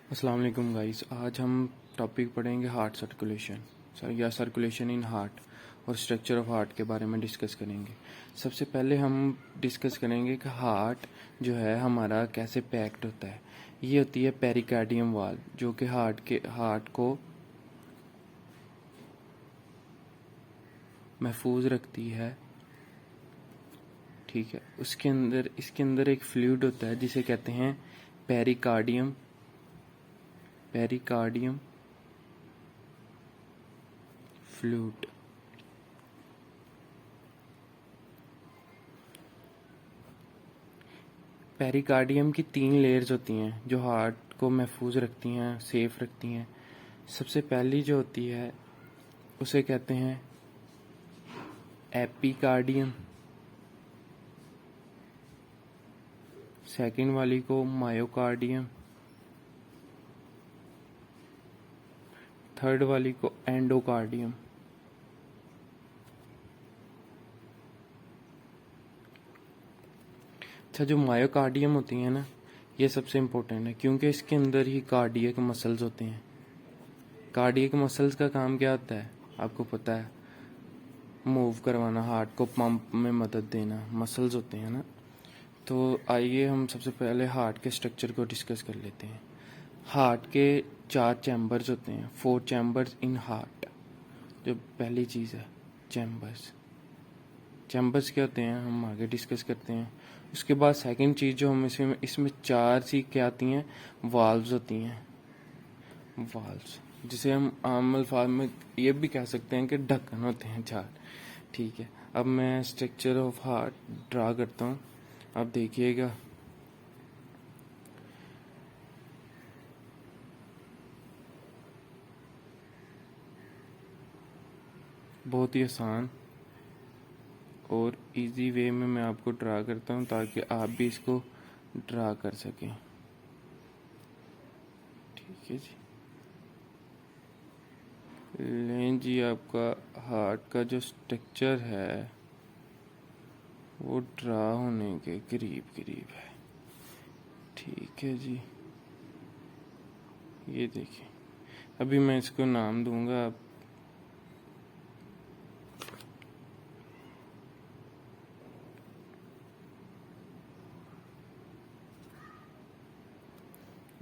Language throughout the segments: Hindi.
अस्सलाम वालेकुम गाइस। आज हम टॉपिक पढ़ेंगे हार्ट सर्कुलेशन या सर्कुलेशन इन हार्ट और स्ट्रक्चर ऑफ हार्ट के बारे में डिस्कस करेंगे। सबसे पहले हम डिस्कस करेंगे कि हार्ट जो है हमारा कैसे पैक्ड होता है। ये होती है पेरिकार्डियम वाल जो कि हार्ट को महफूज रखती है। ठीक है, इसके अंदर एक फ्लूइड होता है जिसे कहते हैं पेरिकार्डियम पेरिकार्डियम फ्लूइड। पेरिकार्डियम की 3 लेयर्स होती हैं जो हार्ट को महफूज रखती हैं, सेफ रखती हैं। सबसे पहली जो होती है उसे कहते हैं एपिकार्डियम, सेकंड वाली को मायोकार्डियम, थर्ड वाली को एंडोकार्डियम। अच्छा, जो मायोकार्डियम होती है ना, ये सबसे इम्पोर्टेंट है क्योंकि इसके अंदर ही कार्डियक मसल्स होते हैं। कार्डियक मसल्स का काम क्या होता है आपको पता है? मूव करवाना, हार्ट को पंप में मदद देना, मसल्स होते हैं ना। तो आइए हम सबसे पहले हार्ट के स्ट्रक्चर को डिस्कस कर लेते हैं। हार्ट के 4 चैम्बर्स होते हैं, 4 चैम्बर्स इन हार्ट। जो पहली चीज़ है चैम्बर्स। चैम्बर्स क्या होते हैं हम आगे डिस्कस करते हैं। उसके बाद सेकंड चीज़ जो हम इसमें 4 सी क्या आती हैं, वाल्व्स होती हैं। वाल्व्स जिसे हम आम अल्फाज में ये भी कह सकते हैं कि ढक्कन होते हैं 4। ठीक है, अब मैं स्ट्रक्चर ऑफ हार्ट ड्रा करता हूँ, आप देखिएगा। बहुत ही आसान और इजी वे में मैं आपको ड्रा करता हूँ ताकि आप भी इसको ड्रा कर सकें। ठीक है जी, लें जी, आपका हार्ट का जो स्ट्रक्चर है वो ड्रा होने के करीब करीब है। ठीक है जी, ये देखिए। अभी मैं इसको नाम दूंगा, आप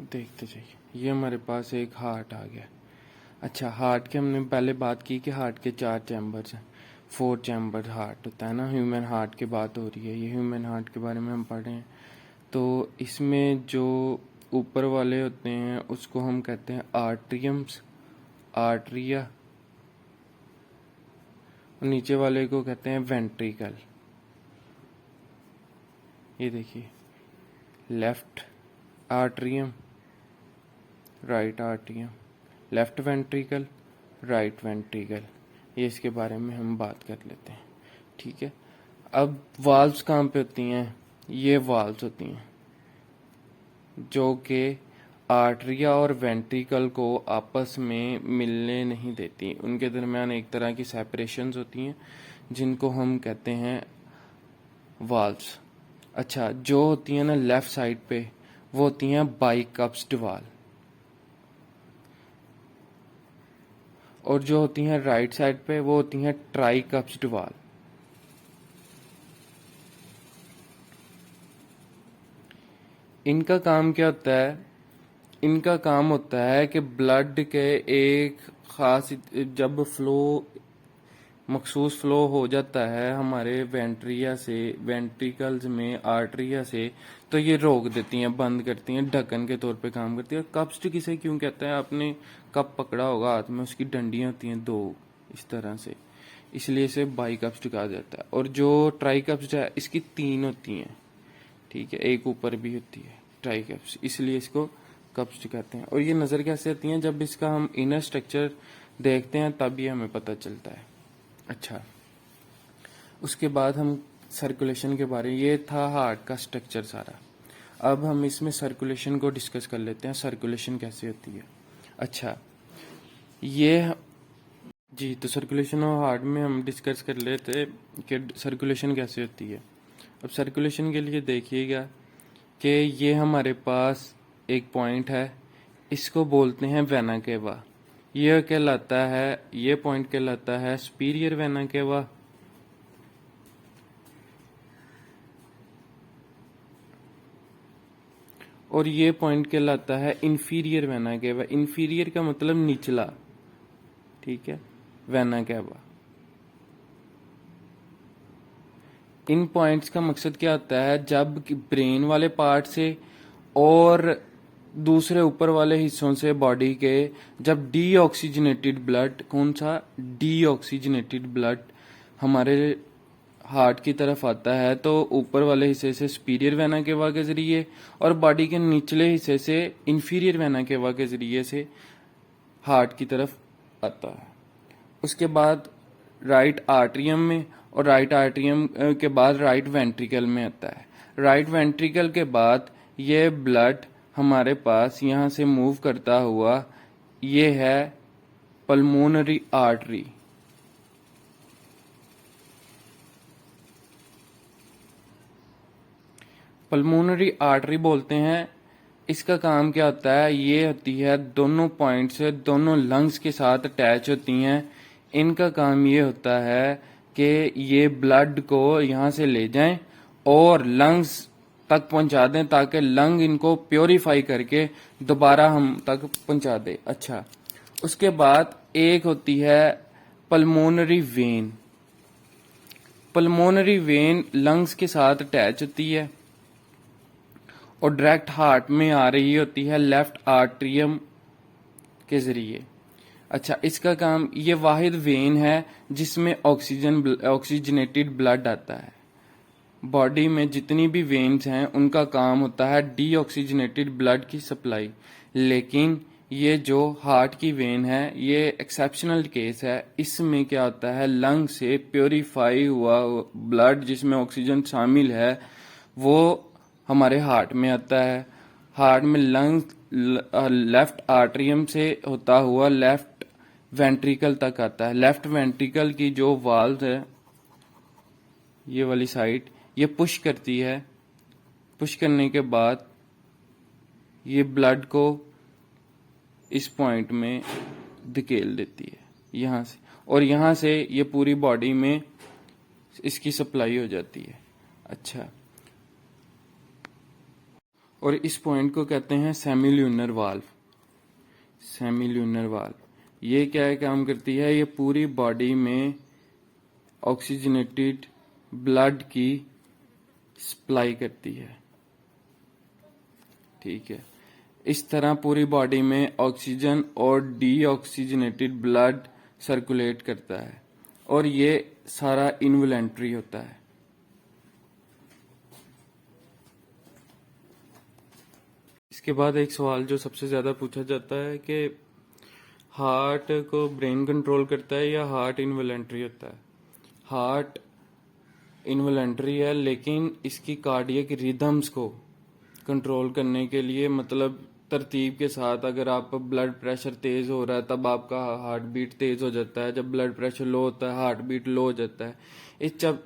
देखते जाइए। ये हमारे पास एक हार्ट आ गया। अच्छा, हार्ट के हमने पहले बात की कि हार्ट के 4 चैम्बर्स हैं, 4 चैम्बर हार्ट होता है ना। ह्यूमन हार्ट की बात हो रही है, ये ह्यूमन हार्ट के बारे में हम पढ़ रहे हैं। तो इसमें जो ऊपर वाले होते हैं उसको हम कहते हैं आर्ट्रियम्स, आर्ट्रिया। और नीचे वाले को कहते हैं वेंट्रिकल। ये देखिए, left atrium, right atrium, left ventricle, right ventricle. ये इसके बारे में हम बात कर लेते हैं। ठीक है, अब वाल्व्स कहाँ पे होती हैं? ये वाल्व्स होती हैं जो कि आर्टरिया और वेंट्रिकल को आपस में मिलने नहीं देती। उनके दरमियान एक तरह की सेपरेशंस होती हैं जिनको हम कहते हैं वाल्व्स। अच्छा, जो होती हैं ना लेफ्ट साइड पे, वो होती हैं बाइकप्स्ड वाल, और जो होती हैं राइट साइड पे वो होती हैं ट्राइकप्स्ड वाल। इनका काम क्या होता है? इनका काम होता है कि ब्लड के एक खास जब फ्लो, मखसूस फ्लो हो जाता है हमारे वेंट्रिया से, वेंट्रिकल्स में आर्टरिया से, तो ये रोक देती हैं, बंद करती हैं, ढक्कन के तौर पे काम करती है। कप्स्ट किसे क्यों कहते हैं? आपने कप पकड़ा होगा हाथ में, उसकी डंडियां होती हैं 2 इस तरह से, इसलिए इसे बाइकप्स्ट कहा जाता है। और जो ट्राइकप्स्ट है इसकी 3 होती हैं। ठीक है, एक ऊपर भी होती है ट्राइकप्स, इसलिए इसको कप्स्ट कहते हैं। और ये नज़र कैसे आती हैं? जब इसका हम इनर स्ट्रक्चर देखते हैं तब ये हमें पता चलता है। अच्छा, उसके बाद हम सर्कुलेशन के बारे में, ये था हार्ट का स्ट्रक्चर सारा। अब हम इसमें सर्कुलेशन को डिस्कस कर लेते हैं, सर्कुलेशन कैसे होती है। अच्छा, ये जी, तो सर्कुलेशन ऑफ हार्ट में हम डिस्कस कर लेते कि सर्कुलेशन कैसे होती है। अब सर्कुलेशन के लिए देखिएगा कि ये हमारे पास एक पॉइंट है, इसको बोलते हैं वेना केवा। यह कहलाता है, ये पॉइंट कहलाता है सुपीरियर वेना केवा। और ये पॉइंट कहलाता है इंफीरियर वेना केवा। इंफीरियर का मतलब निचला, ठीक है, वेना केवा। इन पॉइंट्स का मकसद क्या होता है, जब ब्रेन वाले पार्ट से और दूसरे ऊपर वाले हिस्सों से बॉडी के जब डीऑक्सीजनेटेड ब्लड, कौन सा डीऑक्सीजनेटेड ब्लड हमारे हार्ट की तरफ आता है, तो ऊपर वाले हिस्से से सुपीरियर वेना केवा के जरिए और बॉडी के निचले हिस्से से इंफीरियर वेना केवा के जरिए से हार्ट की तरफ आता है। उसके बाद राइट आर्टरियम में, और राइट आर्टरियम के बाद राइट वेंट्रिकल में आता है। राइट वेंट्रिकल के बाद ये ब्लड हमारे पास यहाँ से मूव करता हुआ, ये है पल्मोनरी आर्टरी। पल्मोनरी आर्टरी बोलते हैं। इसका काम क्या होता है, ये होती है दोनों पॉइंट से, दोनों लंग्स के साथ अटैच होती हैं। इनका काम ये होता है कि ये ब्लड को यहाँ से ले जाएं और लंग्स तक पहुंचा दें, ताकि लंग इनको प्योरीफाई करके दोबारा हम तक पहुंचा दे। अच्छा, उसके बाद एक होती है pulmonary vein. Pulmonary vein lungs के साथ अटैच होती है और डायरेक्ट हार्ट में आ रही होती है लेफ्ट आर्टरियम के जरिए। अच्छा, इसका काम, ये वाहिद वेन है जिसमें ऑक्सीजनेटेड ब्लड आता है। बॉडी में जितनी भी वेन्स हैं उनका काम होता है डीऑक्सीजनेटेड ब्लड की सप्लाई। लेकिन ये जो हार्ट की वेन है, ये एक्सेप्शनल केस है। इसमें क्या होता है, लंग से प्योरीफाई हुआ ब्लड जिसमें ऑक्सीजन शामिल है वो हमारे हार्ट में आता है। हार्ट में लंग लेफ्ट आर्टरियम से होता हुआ लेफ्ट वेंट्रिकल तक आता है। लेफ्ट वेंट्रिकल की जो वाल्व है, ये वाली साइड, ये पुश करती है। पुश करने के बाद ये ब्लड को इस पॉइंट में धकेल देती है यहाँ से, और यहाँ से ये पूरी बॉडी में इसकी सप्लाई हो जाती है। अच्छा, और इस पॉइंट को कहते हैं सेमील्यूनर वाल्व। सेमील्यूनर वाल्व ये क्या है, काम करती है, ये पूरी बॉडी में ऑक्सीजनेटेड ब्लड की सप्लाई करती है। ठीक है, इस तरह पूरी बॉडी में ऑक्सीजन और डीऑक्सीजनेटेड ब्लड सर्कुलेट करता है, और ये सारा इनवॉलंटरी होता है। इसके बाद एक सवाल जो सबसे ज्यादा पूछा जाता है कि हार्ट को ब्रेन कंट्रोल करता है या हार्ट इनवॉलंटरी होता है। हार्ट इनवॉलंटरी है, लेकिन इसकी कार्डियक रिदम्स को कंट्रोल करने के लिए, मतलब तरतीब के साथ, अगर आप ब्लड प्रेशर तेज हो रहा है तब आपका हार्ट बीट तेज हो जाता है, जब ब्लड प्रेशर लो होता है हार्ट बीट लो हो जाता है।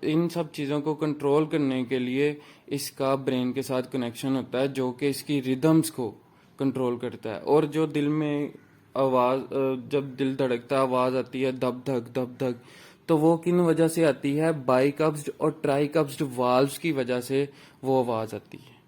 इन सब चीज़ों को कंट्रोल करने के लिए इसका ब्रेन के साथ कनेक्शन होता है जो कि इसकी रिदम्स को कंट्रोल करता है। और जो दिल में आवाज़, जब दिल धड़कता है आवाज़ आती है धक धक, तो वो किन वजह से आती है, बाइकप्स्ड और ट्राइकप्स्ड वाल्व्स की वजह से वो आवाज़ आती है।